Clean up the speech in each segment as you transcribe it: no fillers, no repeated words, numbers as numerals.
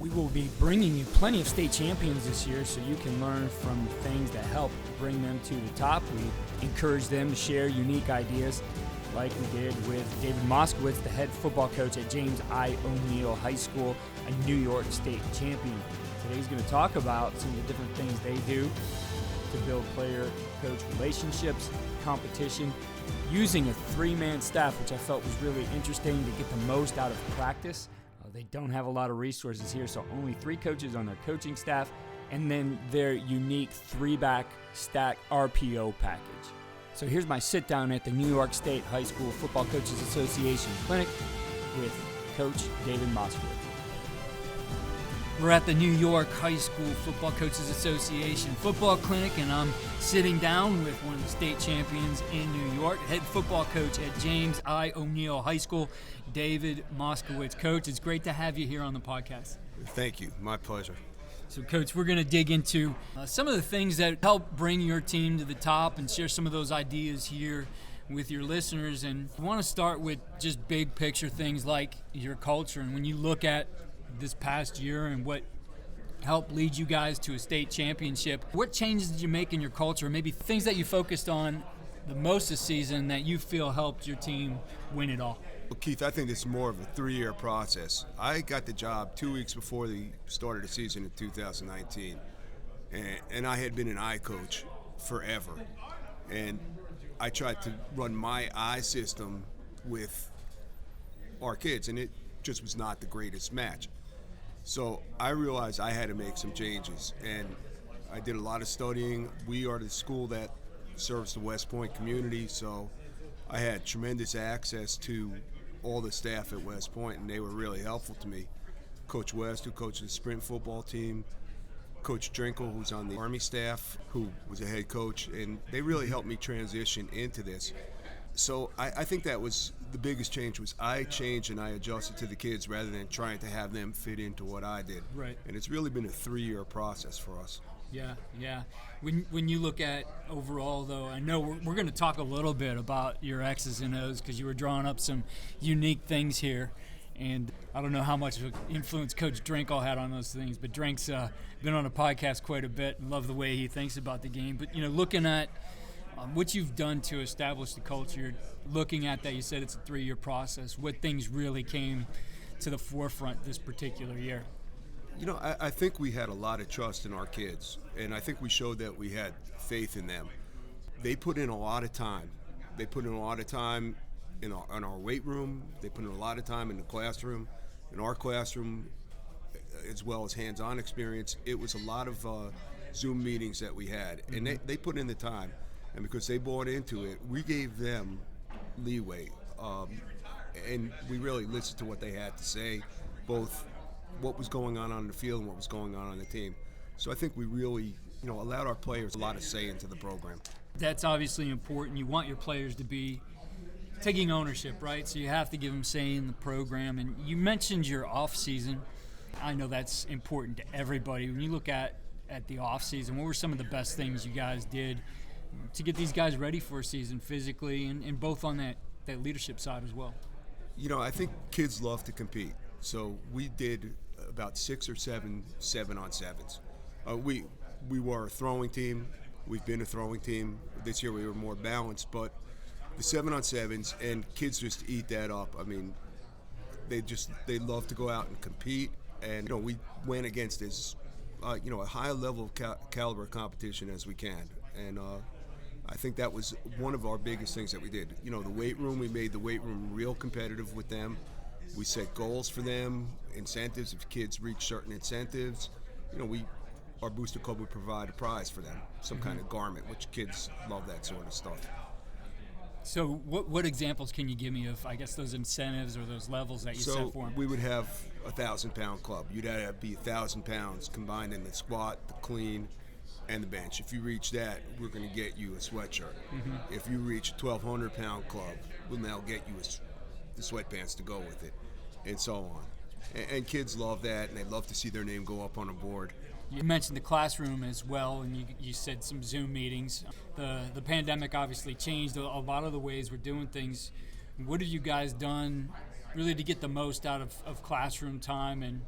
We will be bringing you plenty of state champions this year so you can learn from things that help bring them to the top. We encourage them to share unique ideas like we did with David Moskowitz, the head football coach at James I. O'Neill High School, a New York State champion. Today he's going to talk about some of the different things they do to build player-coach relationships, competition, using a three-man staff, which I felt was really interesting to get the most out of practice. They don't have a lot of resources here, so only 3 coaches on their coaching staff, and then their unique 3-back stack RPO package. So here's my sit-down at the New York State High School Football Coaches Association Clinic with Coach David Moskowitz. We're at the New York High School Football Coaches Association Football Clinic, and I'm sitting down with one of the state champions in New York, head football coach at James I. O'Neill High School, David Moskowitz. Coach, it's great to have you here on the podcast. Thank you. My pleasure. So, Coach, we're going to dig into some of the things that help bring your team to the top and share some of those ideas here with your listeners. And I want to start with just big picture things like your culture. And when you look at this past year and what helped lead you guys to a state championship, what changes did you make in your culture? Maybe things that you focused on the most this season that you feel helped your team win it all? Well, Keith, I think it's more of a 3-year process. I got the job 2 weeks before the start of the season in 2019, and I had been an I coach forever. And I tried to run my I system with our kids, and it just was not the greatest match. So I realized I had to make some changes, and I did a lot of studying. We are the school that serves the West Point community, so I had tremendous access to all the staff at West Point, and they were really helpful to me. Coach West, who coaches the sprint football team, Coach Drinkle, who's on the Army staff, who was a head coach, and they really helped me transition into this. So I think that was the biggest change. Was I changed and I adjusted to the kids rather than trying to have them fit into what I did. Right. And it's really been a 3-year process for us. Yeah. When you look at overall, though, I know we're going to talk a little bit about your X's and O's because you were drawing up some unique things here. And I don't know how much of an influence Coach Drinkle had on those things, but Drink's been on a podcast quite a bit and love the way he thinks about the game. But, looking at what you've done to establish the culture, looking at that, you said it's a 3-year process. What things really came to the forefront this particular year? I think we had a lot of trust in our kids, and I think we showed that we had faith in them. They put in a lot of time. They put in a lot of time in our weight room. They put in a lot of time in the classroom, in our classroom, as well as hands-on experience. It was a lot of Zoom meetings that we had, and they put in the time. And because they bought into it, we gave them leeway, and we really listened to what they had to say, both what was going on the field and what was going on the team. So I think we really, allowed our players a lot of say into the program. That's obviously important. You want your players to be taking ownership, right? So you have to give them say in the program. And you mentioned your off season. I know that's important to everybody. When you look at the off season, what were some of the best things you guys did to get these guys ready for a season physically and both on that leadership side as well? I think kids love to compete. So we did about 6 or 7 7-on-7s. We were a throwing team. We've been a throwing team. This year we were more balanced, but the 7-on-7s, and kids just eat that up. I mean, they love to go out and compete, and we went against as a high level of caliber competition as we can, and I think that was one of our biggest things that we did. The weight room, we made the weight room real competitive with them. We set goals for them, incentives. If kids reach certain incentives, our booster club would provide a prize for them, some kind of garment, which kids love that sort of stuff. So what examples can you give me of, I guess, those incentives or those levels that you set for them? So we would have a 1,000-pound club. You'd have to be 1,000 pounds combined in the squat, the clean, and the bench. If you reach that, we're going to get you a sweatshirt. If you reach a 1,200-pound club, we'll now get you the sweatpants to go with it, and so on. And kids love that, and they love to see their name go up on a board. You mentioned the classroom as well, and you said some Zoom meetings. The pandemic obviously changed a lot of the ways we're doing things. What have you guys done really to get the most out of classroom time and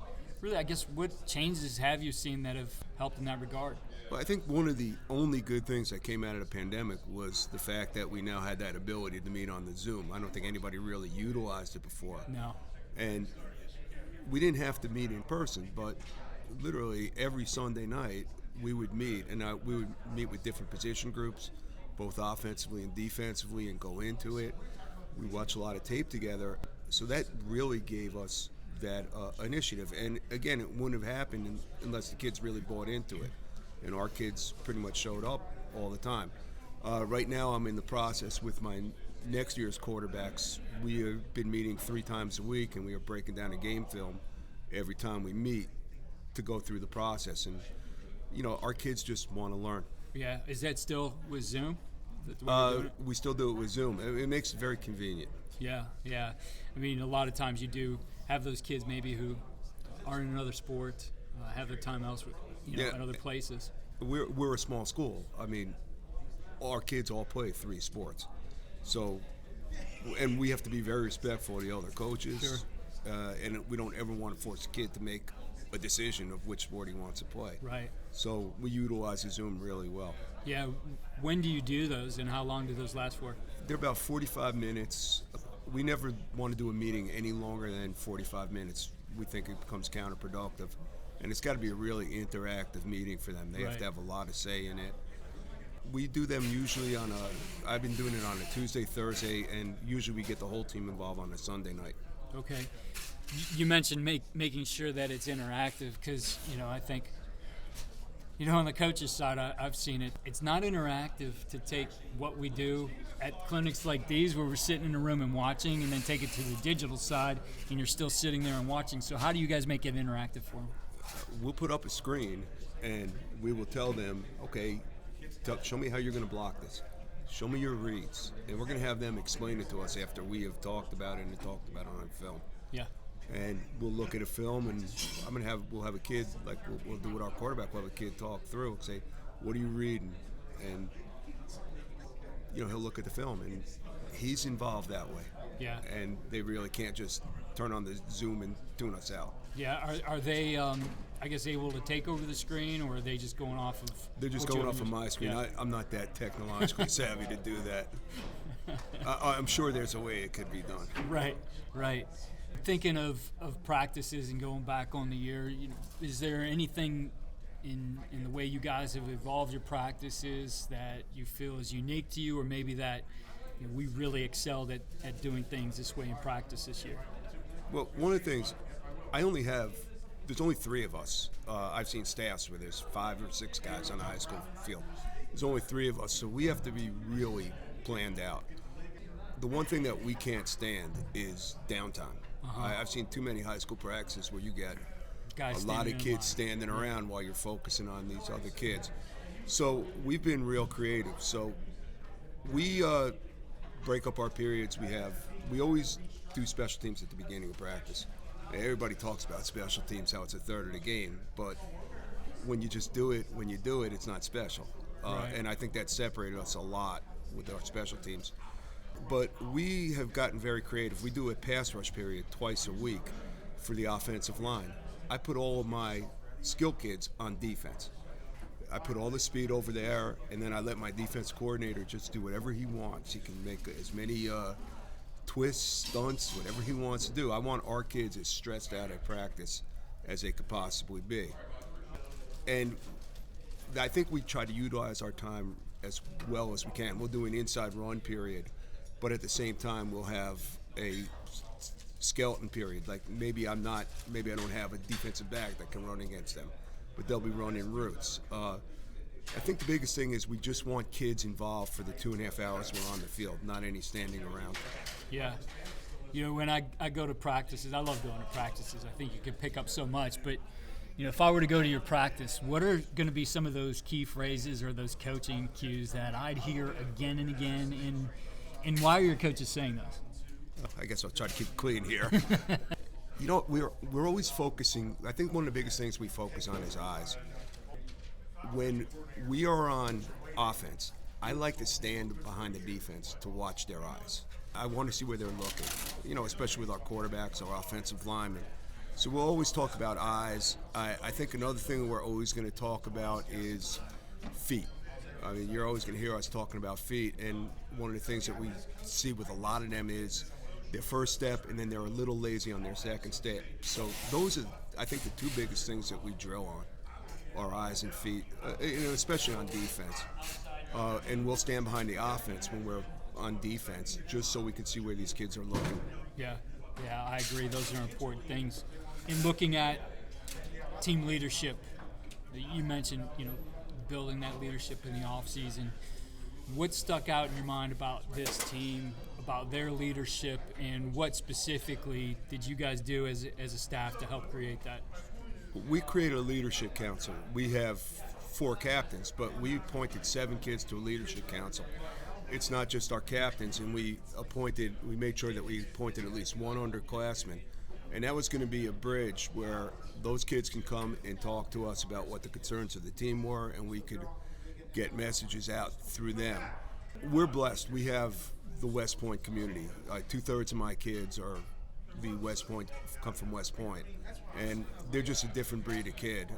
Really, I guess, what changes have you seen that have helped in that regard? Well, I think one of the only good things that came out of the pandemic was the fact that we now had that ability to meet on the Zoom. I don't think anybody really utilized it before. No. And we didn't have to meet in person, but literally every Sunday night we would meet, and we would meet with different position groups, both offensively and defensively, and go into it. We watched a lot of tape together, so that really gave us that initiative. And again, it wouldn't have happened unless the kids really bought into it. And our kids pretty much showed up all the time. Right now I'm in the process with my next year's quarterbacks. We have been meeting 3 times a week, and we are breaking down a game film every time we meet to go through the process. And, our kids just want to learn. Yeah. Is that still with Zoom? We still do it with Zoom. It makes it very convenient. Yeah. I mean, a lot of times you do have those kids maybe who are in another sport, have their time elsewhere, in other places. We're a small school. I mean, our kids all play 3 sports. So, and we have to be very respectful of the other coaches. Sure. And we don't ever want to force a kid to make a decision of which sport he wants to play. Right. So we utilize the Zoom really well. Yeah. When do you do those, and how long do those last for? They're about 45 minutes. We never want to do a meeting any longer than 45 minutes. We think it becomes counterproductive. And it's got to be a really interactive meeting for them. They have to have a lot of say in it. We do them usually I've been doing it on a Tuesday, Thursday, and usually we get the whole team involved on a Sunday night. Okay. You mentioned making sure that it's interactive because, I think, on the coach's side, I've seen it. It's not interactive to take what we do at clinics like these where we're sitting in a room and watching, and then take it to the digital side and you're still sitting there and watching. So how do you guys make it interactive for them? We'll put up a screen and we will tell them, okay, show me how you're going to block this. Show me your reads. And we're going to have them explain it to us after we have talked about it and talked about it on film. Yeah. And we'll look at a film, and we'll have a kid, like we'll do with our quarterback, we'll have a kid talk through and say, what are you reading? And, he'll look at the film, and he's involved that way. Yeah. And they really can't just turn on the Zoom and tune us out. Yeah. Are they, able to take over the screen, or are they just going off of? They're just going off of my screen. Yeah. I'm not that technologically savvy to do that. I'm sure there's a way it could be done. Right. Thinking of practices and going back on the year, is there anything in the way you guys have evolved your practices that you feel is unique to you, or maybe that we really excelled at doing things this way in practice this year? Well, one of the things, there's only 3 of us. I've seen staffs where there's 5 or 6 guys on the high school field. There's only 3 of us, so we have to be really planned out. The one thing that we can't stand is downtime. I've seen too many high school practices where you get a lot of kids standing around while you're focusing on these other kids. So we've been real creative. So we break up our periods. We always do special teams at the beginning of practice. Everybody talks about special teams, how it's a third of the game, but when you do it, it's not special. Right. And I think that separated us a lot with our special teams. But we have gotten very creative. We do a pass rush period twice a week for the offensive line. I put all of my skill kids on defense. I put all the speed over there, and then I let my defense coordinator just do whatever he wants. He can make as many twists, stunts, whatever he wants to do. I want our kids as stressed out at practice as they could possibly be. And I think we try to utilize our time as well as we can. We'll do an inside run period, but at the same time we'll have a skeleton period. Like maybe I don't have a defensive back that can run against them, but they'll be running routes. I think the biggest thing is we just want kids involved for the 2.5 hours we're on the field, not any standing around. Yeah. When I go to practices, I love going to practices. I think you can pick up so much, but if I were to go to your practice, what are going to be some of those key phrases or those coaching cues that I'd hear again and again, and why are your coaches saying those? I guess I'll try to keep it clean here. We're always focusing. I think one of the biggest things we focus on is eyes. When we are on offense, I like to stand behind the defense to watch their eyes. I want to see where they're looking, especially with our quarterbacks, our offensive linemen. So we'll always talk about eyes. I think another thing we're always going to talk about is feet. I mean, you're always going to hear us talking about feet, and one of the things that we see with a lot of them is their first step, and then they're a little lazy on their second step. So those are, I think, the two biggest things that we drill on, our eyes and feet, especially on defense. And we'll stand behind the offense when we're on defense, just so we can see where these kids are looking. Yeah, I agree. Those are important things. In looking at team leadership, you mentioned, building that leadership in the offseason. What stuck out in your mind about this team, about their leadership, and what specifically did you guys do as a staff to help create that? We created a leadership council. We have 4 captains, but we appointed 7 kids to a leadership council. It's not just our captains, and we made sure that we appointed at least 1 underclassman. And that was going to be a bridge where those kids can come and talk to us about what the concerns of the team were, and we could get messages out through them. We're blessed. We have the West Point community. 2/3 of my kids are come from West Point, and they're just a different breed of kid.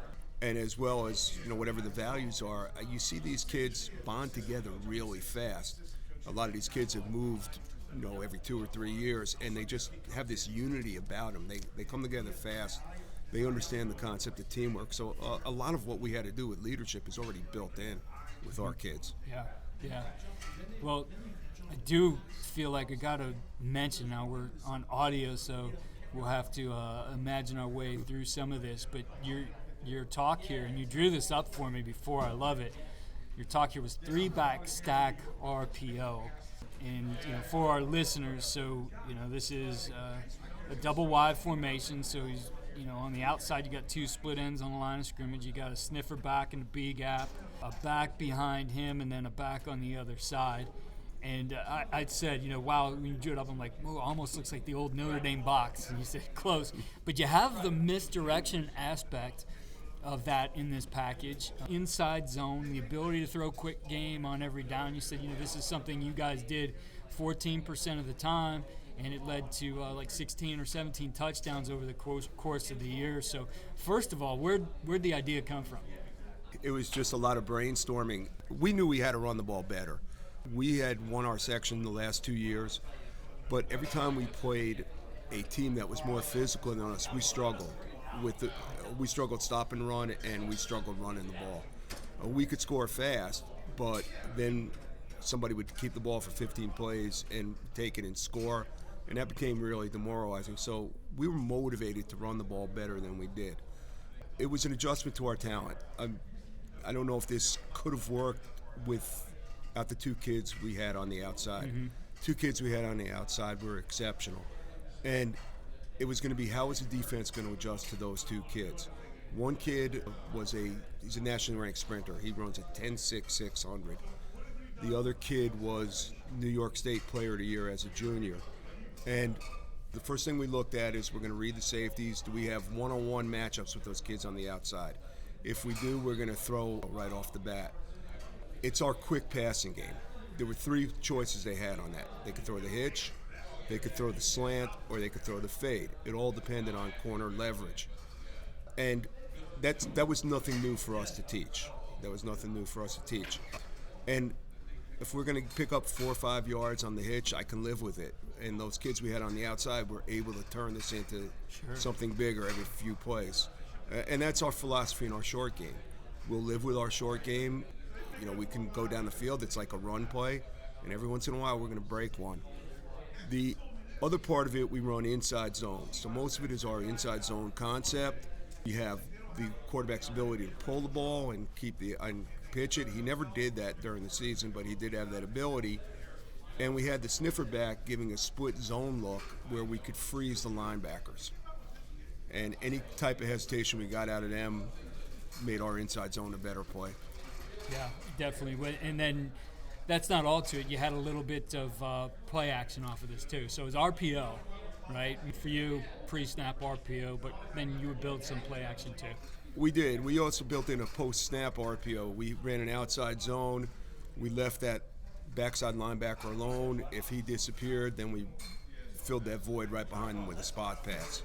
And as well as, whatever the values are, you see these kids bond together really fast. A lot of these kids have moved, every 2 or 3 years, and they just have this unity about them. They come together fast. They understand the concept of teamwork. So a lot of what we had to do with leadership is already built in with our kids. Yeah. Well, I do feel like I got to mention, now we're on audio, so we'll have to imagine our way through some of this, but your talk here, and you drew this up for me before, I love it. Your talk here was 3-back stack RPO. And for our listeners, so this is a double wide formation. So he's on the outside, you got 2 split ends on the line of scrimmage. You got a sniffer back in the B gap, a back behind him, and then a back on the other side. And I'd said, wow, when you drew it up, I'm like, oh, almost looks like the old Notre Dame box. And you said close, but you have the misdirection aspect of that in this package. Inside zone, the ability to throw quick game on every down. You said, this is something you guys did 14% of the time, and it led to like 16 or 17 touchdowns over the course of the year. So first of all, where'd the idea come from? It was just a lot of brainstorming. We knew we had to run the ball better. We had won our section the last 2 years, but every time we played a team that was more physical than us, we struggled. We struggled stop and run, and we struggled running the ball. We could score fast, but then somebody would keep the ball for 15 plays and take it and score, and that became really demoralizing. So we were motivated to run the ball better than we did. It was an adjustment to our talent. I don't know if this could have worked without the 2 kids we had on the outside. Mm-hmm. 2 kids we had on the outside were exceptional. And it was going to be, how is the defense going to adjust to those 2 kids? One kid he's a nationally ranked sprinter. He runs a 10.6 The other kid was New York State Player of the Year as a junior. And the first thing we looked at is, we're going to read the safeties. Do we have one-on-one matchups with those kids on the outside? If we do, we're going to throw right off the bat. It's our quick passing game. There were 3 choices they had on that. They could throw the hitch, they could throw the slant, or they could throw the fade. It all depended on corner leverage. And that was nothing new for us to teach. And if we're going to pick up 4 or 5 yards on the hitch, I can live with it. And those kids we had on the outside were able to turn this into something bigger every few plays. And that's our philosophy in our short game. We'll live with our short game. We can go down the field. It's like a run play. And every once in a while, we're going to break one. The other part of it, we run inside zone. So most of it is our inside zone concept. You have the quarterback's ability to pull the ball and pitch it. He never did that during the season, but he did have that ability. And we had the sniffer back giving a split zone look where we could freeze the linebackers. And any type of hesitation we got out of them made our inside zone a better play. Yeah, definitely. And then that's not all to it. You had a little bit of play action off of this too. So it was RPO, right? For you, pre-snap RPO, but then you would build some play action too. We did. We also built in a post-snap RPO. We ran an outside zone. We left that backside linebacker alone. If he disappeared, then we filled that void right behind him with a spot pass.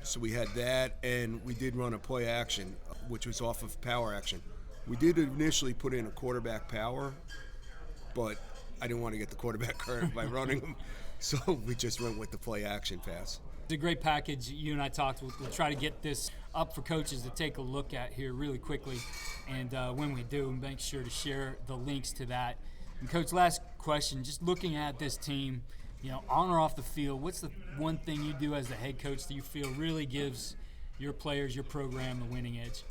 So we had that, and we did run a play action, which was off of power action. We did initially put in a quarterback power, but I didn't want to get the quarterback hurt by running them, so we just went with the play action pass. It's a great package. You and I talked. We'll try to get this up for coaches to take a look at here really quickly, and when we do, make sure to share the links to that. And Coach, last question, just looking at this team, on or off the field, what's the one thing you do as the head coach that you feel really gives your players, your program, the winning edge?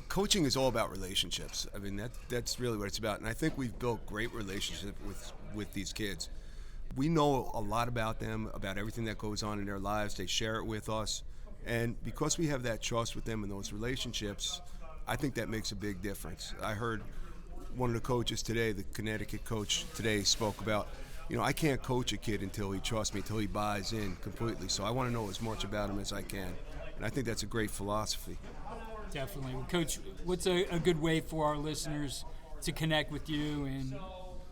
Coaching is all about relationships. I mean, that's really what it's about. And I think we've built great relationships with these kids. We know a lot about them, about everything that goes on in their lives. They share it with us. And because we have that trust with them and those relationships, I think that makes a big difference. I heard one of the coaches today, the Connecticut coach today, spoke about, I can't coach a kid until he trusts me, until he buys in completely. So I want to know as much about him as I can. And I think that's a great philosophy. Definitely. Well, Coach, what's a good way for our listeners to connect with you and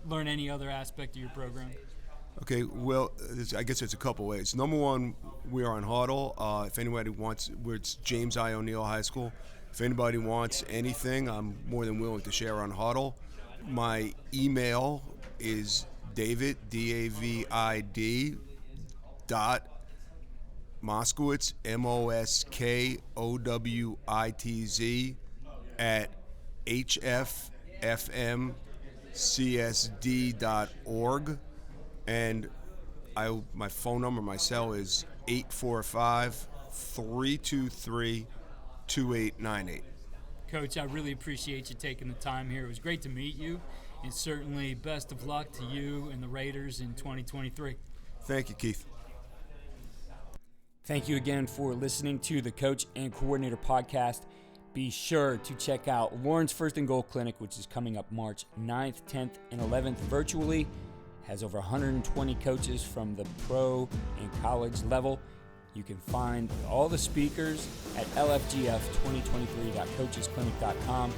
learn any other aspect of your program? Okay, well, I guess there's a couple ways. Number one, we are on Huddle. If anybody wants, it's James I. O'Neill High School. If anybody wants anything, I'm more than willing to share on Huddle. My email is David, D-A-V-I-D, Moskowitz, Moskowitz, at hffmcsd.org. And my phone number, my cell is 845-323-2898. Coach, I really appreciate you taking the time here. It was great to meet you, and certainly best of luck to you and the Raiders in 2023. Thank you, Keith. Thank you again for listening to the Coach and Coordinator podcast. Be sure to check out Lauren's First and Goal Clinic, which is coming up March 9th, 10th, and 11th virtually. Has over 120 coaches from the pro and college level. You can find all the speakers at lfgf2023.coachesclinic.com.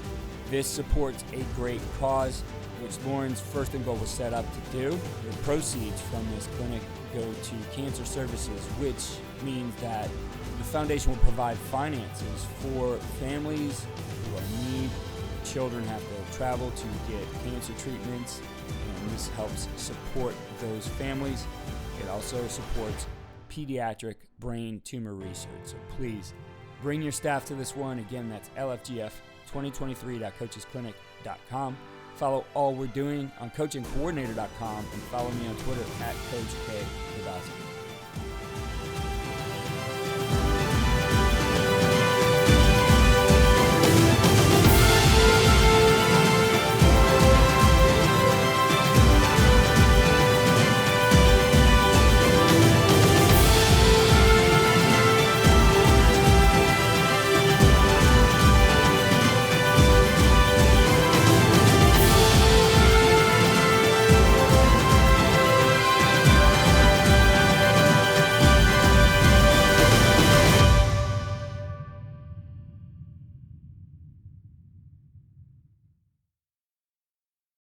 This supports a great cause, which Lauren's First and Goal was set up to do. The proceeds from this clinic go to cancer services, which means that the foundation will provide finances for families who are in need. Children have to travel to get cancer treatments, and this helps support those families. It also supports pediatric brain tumor research. So please bring your staff to this one. Again, that's lfgf2023.coachesclinic.com. Follow all we're doing on coachandcoordinator.com and follow me on Twitter at Coach K.